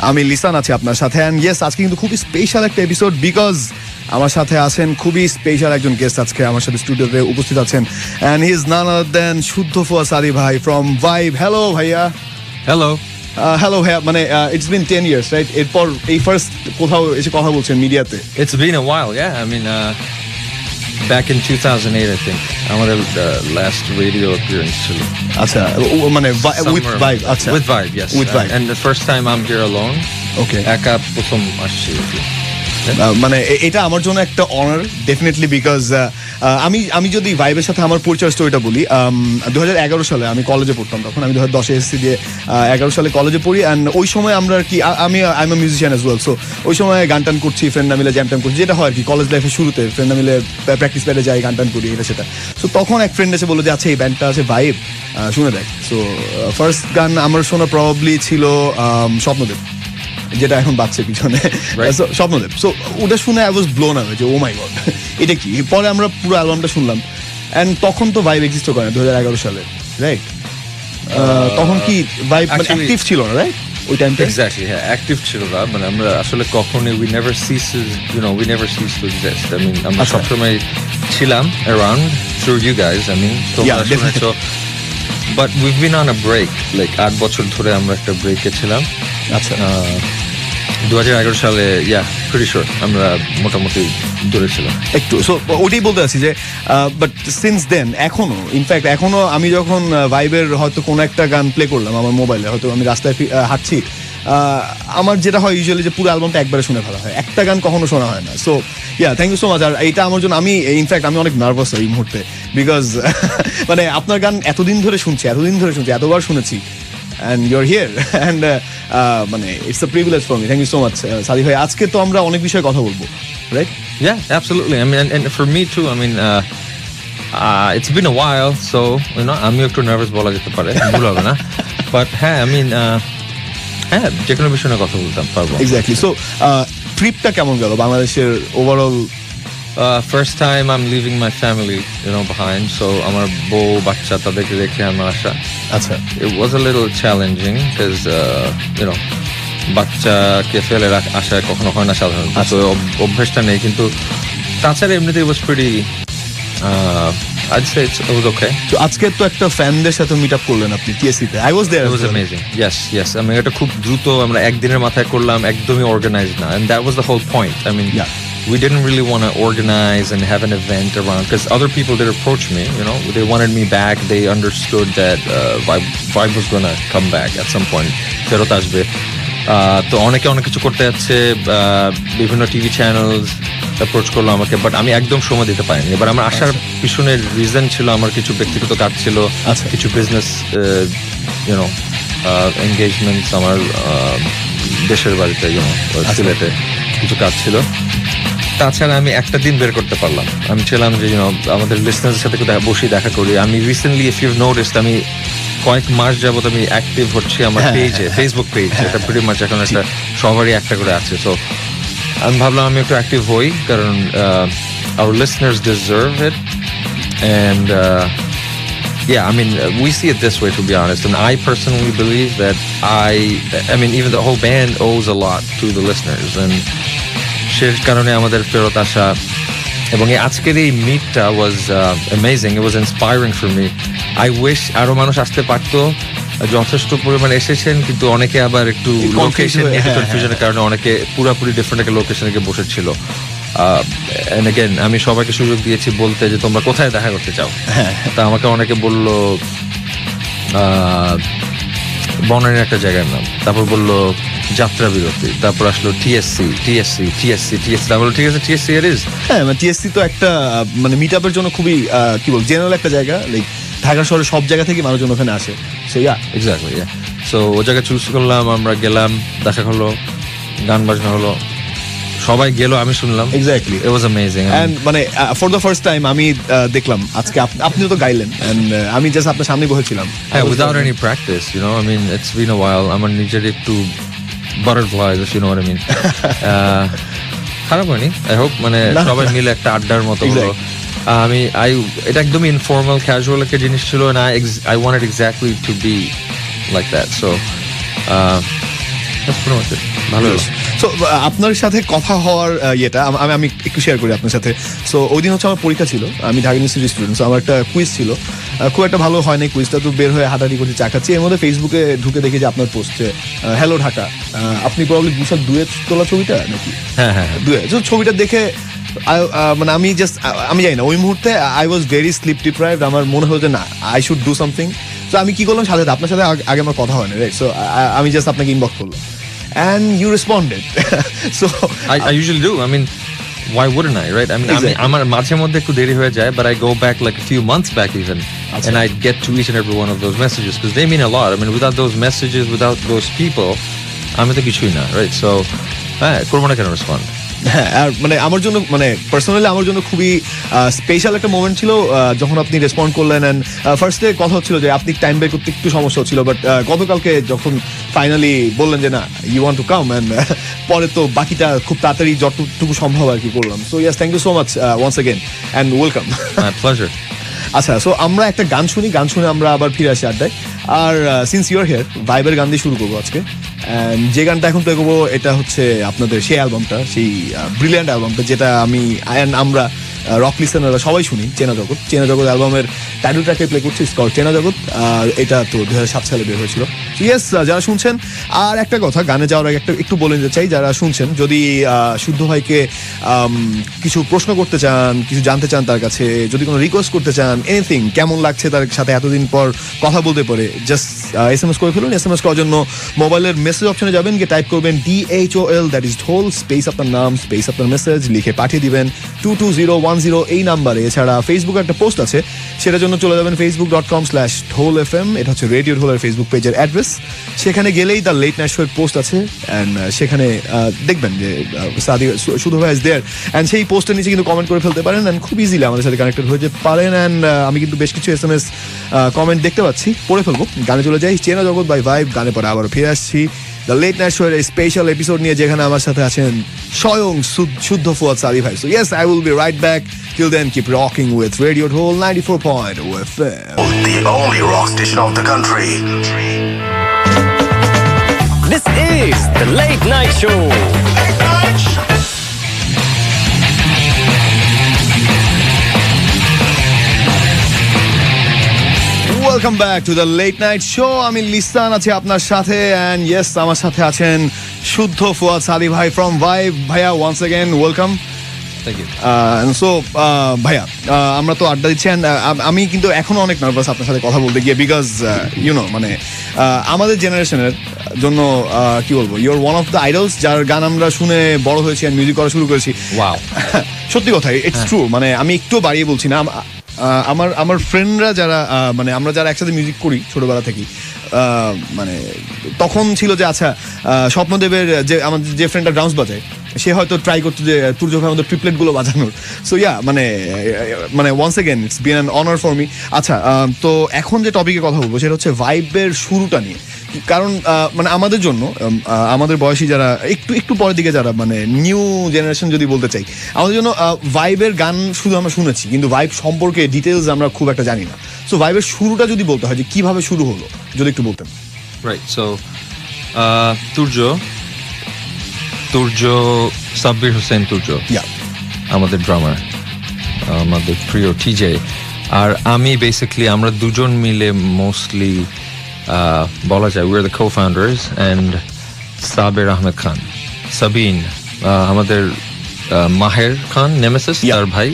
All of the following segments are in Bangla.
আমি লিসান আছি আপনার সাথে এন্ড ইয়েস আজকে কিন্তু খুবই স্পেশাল একটা এপিসোড বিকজ আমার সাথে আছেন খুবই স্পেশাল একজন গেস্ট আজকে আমার সাথে স্টুডিওতে উপস্থিত আছেন এন্ড হি ইজ নান আদার দেন শুদ্ধ ফুয়া সাদি ভাই ফ্রম ভাইব হ্যালো ভাইয়া হ্যালো হ্যালো ভাইয়া মানে ইটস বিন 10 years রাইট এরপর এই ফার্স্ট কোথাও এসে কথা বলছেন মিডিয়াতে It's been a while, yeah. I mean, back in 2008, I think. আমাদের last radio appearance ছিল. আচ্ছা মানে with vibe আচ্ছা With Vibe, yes. With Vibe. And the first time I'm here alone. Okay. একা প্রথম আসছি. মানে এটা আমার জন্য একটা অনার ডেফিনেটলি বিকজ আমি যদি ভাইবের সাথে আমার পরিচয় স্টোরিটা বলি 2011 সালে আমি কলেজে পড়তাম তখন আমি 2010 এসএসসি দিয়ে 11 সালে কলেজে পড়ি অ্যান্ড ওই সময় আমরা আর কি আমি I am a musician as well so ওই সময় গান টান করছি ফ্রেন্ডরা মিলে জ্যাম ট্যাম করছি যেটা হয় আর কি কলেজ লাইফের শুরুতে ফ্রেন্ডরা মিলে প্র্যাকটিস প্যাডে যাই গান টান করি এটা সেটা সো তখন এক ফ্রেন্ড এসে বললো যে আচ্ছা এই ব্যান্ডটা আছে ভাইব শুনে দেখ সো ফার্স্ট গান আমার শোনা প্রবাবলি ছিল স্বপ্নদেব যেটা এখন বাজছে পিছনে স্বপ্নদেব সো ওটা শুনে আই ওয়াজ ব্লোন অ্যাওয়ে যে ও মাই গড এটা কি পরে আমরা পুরো অ্যালবামটা শুনলাম অ্যান্ড তখন তো ভাইব এক্সিস্ট করে না 2011 সালে রাইট তখন কি ভাইব অ্যাক্টিভ ছিল না রাইট ওই টাইমটা এক্স্যাক্টলি হ্যাঁ অ্যাক্টিভ ছিল না মানে আমরা আসলে কখনোই we never cease to exist. I mean আমরা সবসময় ছিলাম around through you guys. I mean তোমরা শুনেছো but we've been on a break like 8 বছর ধরে আমরা একটা ব্রেকে ছিলাম. আচ্ছা 2011 সালে pretty sure আমরা মোটামুটি দূরে ছিলাম একটু সো ওটাই বলতে আছি যে বাট সিন্স দেন এখনো ইনফ্যাক্ট এখনো আমি যখন ভাইবের হয়তো কোনো একটা গান প্লে করলাম আমার মোবাইলে হয়তো আমি রাস্তায় হাঁটছি আমার যেটা হয় ইউজুয়ালি যে পুরো অ্যালবামটা একবারে শুনে ফেলা হয় একটা গান কখনো শোনা হয় না so thank you so much আর এইটা আমার জন্য আমি ইনফ্যাক্ট আমি অনেক নার্ভাস এই মুহূর্তে বিকজ মানে আপনার গান এতদিন ধরে শুনছি এতবার শুনেছি and you're here and মানে it's a privilege for me thank you so much সাদি ভাই আজকে তো আমরা অনেক বিষয়ে কথা বলবো right yeah absolutely I mean and for me too I mean it's been a while so you know আমি একটু নার্ভাস বলা যেতে পারে ভুল হবে না but হ্যাঁ I mean হ্যাঁ যে কোনো বিষয়ে কথা বলতাম পারবো exactly so ট্রিপটা কেমন গেল বাংলাদেশের overall first time I'm leaving my family you know behind so আমার বউ বাচ্চা তাদেরকে রেখে আমার আসা আচ্ছা it was a little challenging because you know বাচ্চাকে ফেলে আসা কখনো হয় না সাধারণত তো অভ্যাসটা নেই কিন্তু তাছাড়া এমনিতে it was pretty I'd say it was okay তো আজকে তো একটা ফ্যানদের সাথে মিট আপ করলেন আপনি টিএসসি তে I was there it was amazing yes I mean এটা খুব দ্রুত আমরা একদিনের মাথায় করলাম একদমই organized না and that was the whole point I mean we didn't really want to organize and have an event around because other people did approach me you know they wanted me back they understood that Vibe was going to come back at some point ফেরত আসবে তো অনেকে অনেক কিছু করতে যাচ্ছে বিভিন্ন টিভি চ্যানেলস অ্যাপ্রোচ করলো আমাকে বাট আমি একদম সময় দিতে পারিনি এবার আমার আসার পিছনের রিজন ছিল আমার কিছু ব্যক্তিগত কাজ ছিল কিছু বিজনেস ইউনো এনগেজমেন্টস আমার দেশের বাড়িতে ইউনো সিলেটে কিছু কাজ ছিল তাছাড়া আমি একটা দিন বের করতে পারলাম আমি ছিলাম যে আমাদের লিসনারদের সাথে বসে দেখা করি আমি রিসেন্টলি ইফ ইউ নোটিসড আমি কয়েক মাস যাবত আমি অ্যাক্টিভ হচ্ছি আমার পেজে ফেসবুক পেজ এটা প্রিটি মাচ এখন একটা সবারই একটা করে আছে সো আমি ভাবলাম আমি একটু অ্যাক্টিভ হই কারণ our listeners deserve it and yeah I mean we see it this way to be honest and I personally believe that I mean even the whole band owes a lot to the listeners and সে কারণে আমাদের ফেরত আসা এবং আজকের এই মিটটা was amazing it was inspiring for me I wish আরো মানুষ আসতে পারতো যথেষ্ট পরিমাণে এসেছেন কিন্তু অনেকে আবার একটু লোকেশন কনফিউশনের কারণে অনেকে পুরোপুরি ডিফারেন্ট একটা লোকেশনে গিয়ে বসেছিল and again আমি সবাইকে সুযোগ দিয়েছি বলতে যে তোমরা কোথায় দেখা করতে চাও তা আমাকে অনেকে বললো বনানীর একটা জায়গার নাম তারপর বললো যাত্রা বিরতি তারপর আসলো টিএসসি তারপর ঠিক আছে টিএসসি এর ইজ হ্যাঁ টিএসসি তো একটা মানে মিট আপের জন্য খুবই কি বল জেনারেল একটা জায়গা লাইক ঢাকা শহরের সব জায়গা থেকে মানুষজন ওখানে আসে সো এক্স্যাক্টলি সো ও জায়গা চুজ করলাম আমরা গেলাম দেখা হলো গান বাজনা হলো সবাই গেল আমি শুনলাম exactly it was amazing and মানে ফর দ্য ফার্স্ট টাইম আমি দেখলাম আজকে আপনিও তো গাইলেন এন্ড আমি জাস্ট আপনার সামনে বসেছিলাম without any practice you know I mean it's been a while আমার নিজের একটু butterflies you know what I mean খারাপ হয়নি আই হোপ মানে সবাই মিলে একটা আড্ডার মতো হলো এটা একদমই ইনফর্মাল ক্যাজুয়াল একটা জিনিস ছিল and I wanted exactly to be like that so That's pretty much it. ভালো হলো। সো আপনার সাথে কথা হওয়ার ইয়েটা আমি একটু শেয়ার করি আপনার সাথে। সো ওই দিন হচ্ছে আমার পরীক্ষা ছিল, আমি ঢাকা ইউনিভার্সিটি স্টুডেন্ট, সো আমার একটা কুইজ ছিল, খুব একটা ভালো হয়নি কুইজটা, তো বের হয়ে হাঁটাহাঁটি করছি, চা খাচ্ছি, এর মধ্যে ফেসবুকে ঢুকে দেখি যে আপনার পোস্টে হ্যালো ঢাকা, আপনি প্রবাবলি বিশাল দুয়ে তোলা ছবিটা নাকি? হ্যাঁ দুয়ে, তো ছবিটা দেখে মানে আমি জানি না ওই মুহূর্তে I was very sleep deprived, আমার মনে হলো যে না আই শুড ডু সামথিং। তো আমি কি করলাম, সাথে আপনার সাথে আগে আমার কথা হয়নি, রাইট? সো আমি জাস্ট আপনাকে ইনবক্স করলাম and you responded. So I usually do. I mean, why wouldn't I, right? I mean, Exactly. আমার মাঝে মধ্যে একটু দেরি হয়ে যায়, but I go back like a few months back even, and I get to each and every one of those messages because they mean a lot. I mean, without those messages, without those people, আমি তো কিছুই না, right? So, করবো না কেন respond? হ্যাঁ, আর মানে আমার জন্য, মানে পার্সোনালি আমার জন্য খুবই স্পেশাল একটা মোমেন্ট ছিল যখন আপনি রেসপন্ড করলেন। অ্যান্ড ফার্স্টে কথা হচ্ছিল যে আপনি টাইম বের করতে একটু সমস্যা হচ্ছিল, বাট গতকালকে যখন ফাইনালি বললেন যে না you want to come, and পরে তো বাকিটা খুব তাড়াতাড়ি যতটুকু সম্ভব আর কি করলাম। So yes, thank you so much once again and welcome. My pleasure. আচ্ছা, সো আমরা একটা গান শুনে আমরা আবার ফিরে আসি আড্ডায়। আর সিন্স ইউর হিয়ার, ভাইবের গান দিয়ে শুরু করবো আজকে। And যে গানটা এখন প্লে করবো এটা হচ্ছে আপনাদের সেই অ্যালবামটা, সেই ব্রিলিয়ান্ট অ্যালবামটা যেটা আমরা রক লিসেনাররা সবাই শুনি, চেনা জগৎ অ্যালবামের টাইটেল ট্র্যাকে প্লে করছি, স্কল চেনা জগৎ। আর এটা তো 2007 সালে বের হয়েছিল। ইয়েস, যারা শুনছেন, আর একটা কথা গানে যাওয়ার আগে একটু বলে নিতে চাই, যারা শুনছেন যদি শুদ্ধ ভাইকে কিছু প্রশ্ন করতে চান, কিছু জানতে চান তার কাছে, যদি কোনো রিকোয়েস্ট করতে চান, এনিথিং, কেমন লাগছে তার সাথে এতদিন পর কথা বলতে পারে, জাস্ট SMS করে ফেলুন। SMS করার জন্য মোবাইলের মেসেজ অপশনে যাবেন, গিয়ে টাইপ করবেন DHOL, দ্যাট ইজ ঢোল, স্পেস আপনার নাম, স্পেস আপনার মেসেজ, লিখে পাঠিয়ে দিবেন 22010 এই নাম্বারে। এছাড়া ফেসবুকে একটা পোস্ট আছে, সেটার জন্য চলে যাবেন facebook.com/ঢোল FM, এটা হচ্ছে রেডিও ঢোলের ফেসবুক পেজের অ্যাড্রেস। সেখানে গেলেই দ্য লেট নাইট শোয়ের পোস্ট আছে, অ্যান্ড সেখানে দেখবেন যে শুধু ভাই ইজ দেয়ার, অ্যান্ড সেই পোস্টের নিচে কিন্তু কমেন্ট করে ফেলতে পারেন, অ্যান্ড খুব ইজিলি আমাদের সাথে কানেক্টেড হয়ে যেতে পারেন। অ্যান্ড আমি কিন্তু বেশ কিছু SMS কমেন্ট দেখতে পাচ্ছি, পড়ে ফেলবো। গানে চলে যাই, চেনা জগৎ বাই ভাইব, গানে পরে আবারও ফিরে আসছি দ্য লেট নাইট শোয়ের এই স্পেশাল এপিসোড নিয়ে, যেখানে আমার সাথে আছেন স্বয়ং শুদ্ধ ফুয়াদ সাদি ভাই। So yes, I will be right back. Till then, keep rocking with Radio Dhol 94.0 FM. The only rock station of the country. This is the Late Night Show. Welcome back to the Late Night Show. আমি লিসান আছি আপনার সাথে, and yes, আমার সাথে আছেন শুদ্ধ ফুয়াদ সাদি ভাই from Vibe. ভাইয়া, once again welcome. Thank you. So ভাইয়া, আমরা তো আড্ডা দিচ্ছি, and আমি কিন্তু এখনো অনেক নার্ভাস আপনার সাথে কথা বলতে গিয়ে, বিকজ ইউনো মানে আমাদের জেনারেশনের জন্য কি বলবো, your one of the idols, যার গান আমরা শুনে বড় হয়েছি and মিউজিক করা শুরু করেছি। Wow. সত্যি কথা, ইটস ট্রু, মানে আমি একটু বাড়িয়ে বলছি না। আমার ফ্রেন্ডরা যারা মানে আমরা যারা একসাথে মিউজিক করি ছোটবেলা থেকেই, মানে তখন ছিল যে আচ্ছা স্বপ্নদেবের যে আমাদের যে ফ্রেন্ডটা ড্রামস বাজায়, সে হয়তো ট্রাই করতো যে তুর্য ভাই আমাদের ট্রিপলেট গুলো বাজানোর। সো ইয়া, মানে once again it's been an honour for me. আচ্ছা, তো এখন যে টপিকে কথা বলবো সেটা হচ্ছে ভাইবের শুরুটা নিয়ে। কারণ মানে আমাদের জন্য, আমাদের বয়সী যারা একটু পরের দিকে যারা মানে নিউ জেনারেশন যদি বলতে চাই, আমাদের জন্য ভাইবের গান শুধু আমরা শুনেছি, কিন্তু ভাইব সম্পর্কে ডিটেলস আমরা খুব একটা জানি না। সো ভাইবের শুরুটা যদি বলতে হয় যে কিভাবে শুরু হলো, যদি একটু বলতেন। Right. So, তুর্য সাব্বির হোসেন তুর্য, আমাদের ড্রামার, আমাদের প্রিয় টিজে, আর আমি বেসিক্যালি আমরা দুজন মিলে মোস্টলি বলা যায় we are the co-founders, and সাবের আহমেদ খান, সাবিন, আমাদের মাহের খান নেমেসিস তার ভাই,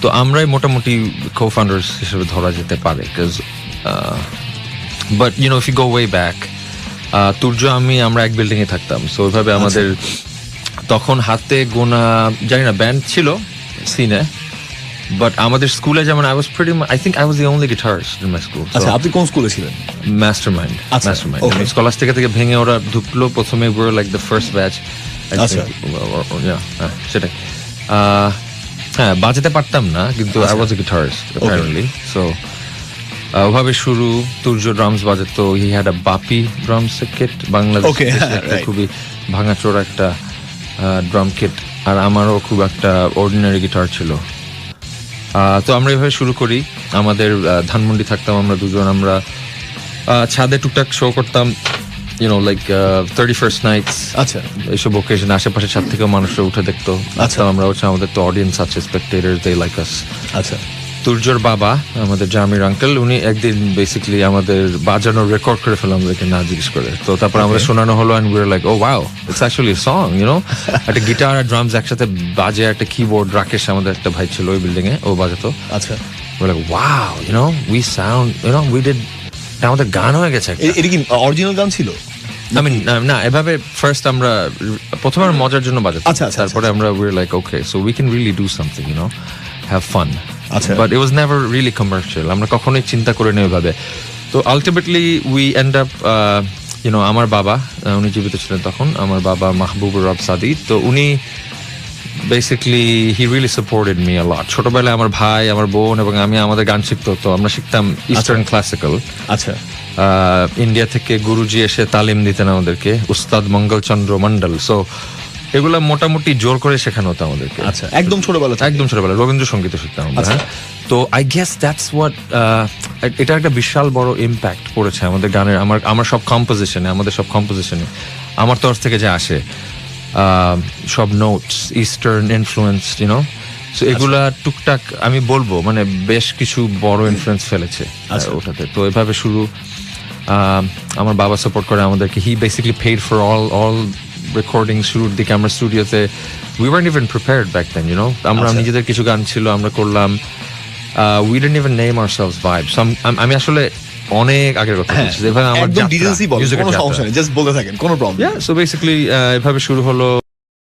তো আমরাই মোটামুটি co-founders হিসেবে ধরা যেতে পারে। But you know, if you go way back, Turya আমরা এক বিল্ডিং এ থাকতাম, সো ওইভাবে আমাদের তখন হাতে গোনা, জানি না ব্যান্ড ছিল সিনে, বাট আমাদের স্কুলে যেমন I think I was the only guitarist in my school. আচ্ছা, আপনি কোন স্কুলে ছিলেন? Mastermind. Okay. স্কলাস্টিকা থেকে ভেঙে ওরা ঢুকলো প্রথমে, we were like the first batch. আচ্ছা, সেটাই। হ্যাঁ, বাজাতে পারতাম না, কিন্তু I was a guitarist apparently. So ওভাবে শুরু। তুর্য ড্রামস বাজাতো, he had a Bapi drums kit, Bangladesh খুবই ভাঙাচোরা একটা ড্রাম কিট, আর আমারও খুব একটা অর্ডিনারি গিটার ছিল। তো আমরা এভাবে শুরু করি। আমাদের ধানমন্ডি থাকতাম আমরা দুজন, আমরা ছাদে টুকটাক শো করতাম, you know, like 31st nights, আচ্ছা এইসব ওকেশন আশেপাশে ছাদ থেকে মানুষরা উঠে দেখতো। আচ্ছা। আমরা হচ্ছে আমাদের তো অডিয়েন্স আছে, স্পেক্টেটার্স, দে লাইক আস। আচ্ছা তুর্যর বাবা আমাদের জামির আঙ্কেল, উনি একদিন বেসিক্যালি আমাদের বাজানো রেকর্ড করে ফেললাম আমাদেরকে না জিজ্ঞেস করে। তো তারপর আমাদের শোনানো হলো and we are like oh wow, it's actually a song, you know. একটা গিটার আর ড্রামস একসাথে বাজে, একটা কিবোর্ড, রাকেশ আমাদের একটা ভাই ছিল ওই বিল্ডিং এ, ও বাজাতো। আচ্ছা we're like wow, you know, we sound, you know, we did, আমাদের গান হয়ে গেছে একটা। এটা কি অরিজিনাল গান ছিল? I mean, না এভাবে ফার্স্ট আমরা প্রথমে আমরা মজার জন্য বাজাতাম, আচ্ছা, আচ্ছা, তারপরে আমরা we're like okay, so we can really do something, you know, have fun. আচ্ছা। But it was never really commercial. আমরা কখনোই চিন্তা করে নেই ওইভাবে। তো ultimately we end up you know, আমার বাবা, উনি জীবিত ছিলেন তখন, আমার বাবা মাহবুবুর রব সাদি, তো উনি basically he really supported me a lot. ছোটবেলায় আমার ভাই, আমার বোন এবং আমি আমাদের গান শিখতো, তো আমরা শিখতাম ইস্টার্ন ক্লাসিক্যাল। আচ্ছা ইন্ডিয়া থেকে গুরুজি এসে তালিম দিতেন আমাদেরকে, উস্তাদ মঙ্গলচন্দ্র মন্ডল। সো এগুলা মোটামুটি জোর করে শেখানো হতো আমাদেরকে। আচ্ছা একদম ছোটবেলা থেকে? একদম ছোটবেলা রবীন্দ্রসঙ্গীত শিখতাম আমরা। আচ্ছা। হ্যাঁ। তো আই গেস দ্যাটস হোয়াট, এটা একটা বিশাল বড় ইম্প্যাক্ট পড়েছে আমাদের গানের, আমার সব কম্পোজিশনে, আমাদের সব কম্পোজিশনে আমার তরফ থেকে যে আসে সব notes eastern influence, you know. So এগুলা টুকটাক আমি বলবো মানে বেশ কিছু বড় ইনফ্লুয়েন্স ফেলেছে ওটাতে। তো এভাবে শুরু, আমার বাবা সাপোর্ট করে আমাদেরকে, he basically paid for all recording. শুরুর দিকে আমরা স্টুডিওতে we weren't even prepared back then, you know. আমরা নিজেদের কিছু গান ছিল আমরা করলাম, we didn't even name ourselves Vibes. আমি আসলে অনেক আগের কথা বলছি, এভাবে আমার একদম ডিটেইলসই বল, music এর কোনো যাত্রা। সমস্যা নেই, জাস্ট বলতে থাকেন, কোনো প্রবলেম। Yeah, so basically এভাবে শুরু হলো।